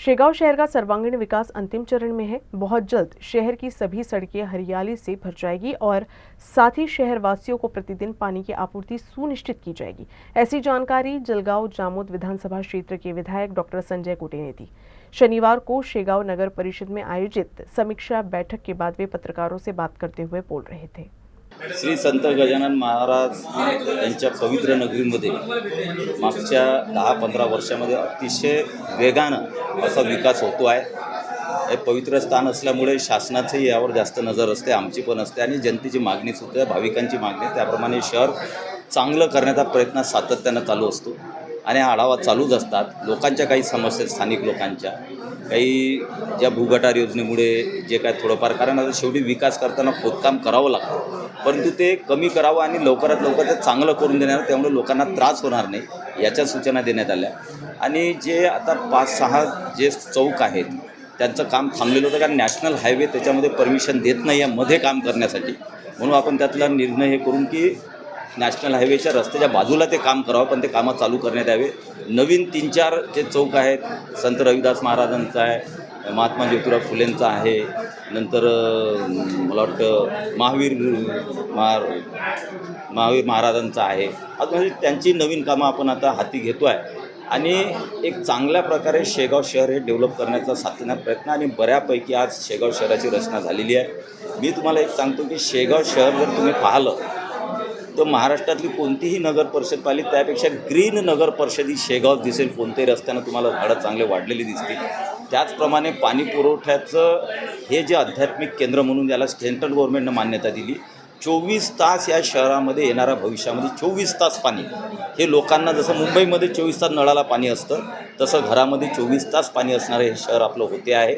शेगांव शहर का सर्वांगीण विकास अंतिम चरण में है। बहुत जल्द शहर की सभी सड़कें हरियाली से भर जाएगी और साथ ही शहर वासियों को प्रतिदिन पानी की आपूर्ति सुनिश्चित की जाएगी। ऐसी जानकारी जलगांव जामोद विधानसभा क्षेत्र के विधायक डॉक्टर संजय कुटे ने दी। शनिवार को शेगांव नगर परिषद में आयोजित समीक्षा बैठक के बाद वे पत्रकारों से बात करते हुए बोल रहे थे। श्री संत गजानन महाराज यांच्या पवित्र नगरीमध्ये मागच्या 10-15 वर्षामध्ये अतिशय वेगानं असा विकास होतो आहे। हे पवित्र स्थान असल्यामुळे शासनाची यावर जास्त नजर असते, आमची पण असते आणि जनतेची मागणी सुद्धा, भाविकांची मागणी, त्याप्रमाणे शहर चांगलं करण्याचा प्रयत्न सातत्यानं चालू असतो आणि आढावा चालूच असतात। लोकांच्या काही समस्या, स्थानिक लोकांच्या काही ज्या भूगटार योजनेमुळे जे काय थोडंफार, कारण आता शेवटी विकास करताना खोदकाम करावं लागतं, परंतु ते कमी करावं आणि लवकरात लवकर ते चांगलं करून देणार, त्यामुळे लोकांना त्रास होणार नाही याच्या सूचना देण्यात आल्या। आणि जे आता 5-6 जे चौक आहेत त्यांचं काम थांबलेलं होतं, कारण नॅशनल हायवे त्याच्यामध्ये परमिशन देत नाही आहे मध्ये काम करण्यासाठी, म्हणून आपण त्यातला निर्णय हे करून की नॅशनल हायवेच्या रस्त्याच्या बाजूला ते काम करावं, पण ते कामं चालू करण्यात यावे। नवीन 3-4 जे चौक आहेत, संत रविदास महाराजांचा आहे, महात्मा ज्योतिराव फुलेंचा आहे, नंतर मला वाटतं महावीर महाराजांचा आहे, म्हणजे त्यांची नवीन कामं आपण आता हाती घेतो आहे आणि एक चांगल्या प्रकारे शेगाव शहर हे डेव्हलप करण्याचा सातत्याने प्रयत्न, आणि बऱ्यापैकी आज शेगाव शहराची रचना झालेली आहे। मी तुम्हाला एक सांगतो की शेगाव शहर जर तुम्ही पाहिलं तर महाराष्ट्रातली कोणतीही नगर परिषद पाहिली त्यापेक्षा ग्रीन नगर परिषद ही शेगाव दिसेल। कोणत्याही रस्त्यानं तुम्हाला झाडं चांगले वाढलेली दिसतील। त्याचप्रमाणे पाणी पुरवठ्याचं हे जे आध्यात्मिक केंद्र म्हणून याला सेंट्रल गव्हर्नमेंटनं मान्यता दिली। 24 तास या शहरामध्ये येणाऱ्या भविष्यामध्ये 24 तास पाणी, हे लोकांना जसं मुंबईमध्ये 24 तास नळाला पाणी असतं तसं घरामध्ये 24 तास पाणी असणारं हे शहर आपलं होते आहे।